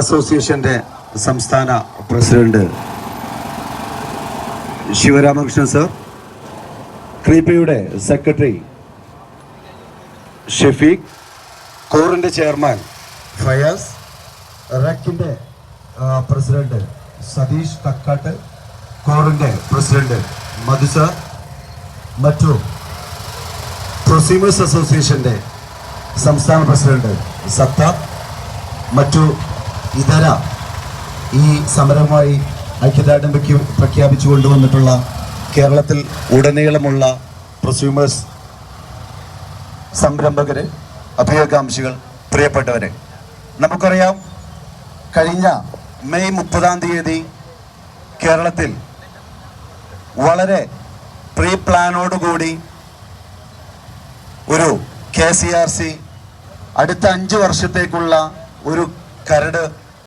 അസോസിയേഷന്റെ സംസ്ഥാന president Sivaramakrishnan sir, ക്രീപ്പയുടെ സെക്രട്ടറി ഷെഫീഖ്, കോറിന്റെ ചെയർമാൻ ഫയാസ്, റാക്കിന്റെ പ്രസിഡന്റ് സതീഷ് കക്കാട്ട്, കോറിന്റെ പ്രസിഡന്റ് മധു സർ, മറ്റു പ്രൊസ്യൂമേഴ്സ് അസോസിയേഷന്റെ സംസ്ഥാന പ്രസിഡന്റ് സത്ത, മറ്റു ഇതര ഈ സമരവുമായി ഐക്യദാർഢ്യം പ്രഖ്യാപിച്ചു കൊണ്ടുവന്നിട്ടുള്ള കേരളത്തിൽ ഉടനീളമുള്ള പ്രൊസ്യൂമേഴ്സ് സംരംഭകര്, അഭ്യുദയകാംക്ഷികൾ, പ്രിയപ്പെട്ടവരെ, നമുക്കറിയാം കഴിഞ്ഞ മെയ് 30 കേരളത്തിൽ വളരെ പ്രീ പ്ലാനോടുകൂടി ഒരു KCRC അടുത്ത 5 വർഷത്തേക്കുള്ള ഒരു കരട്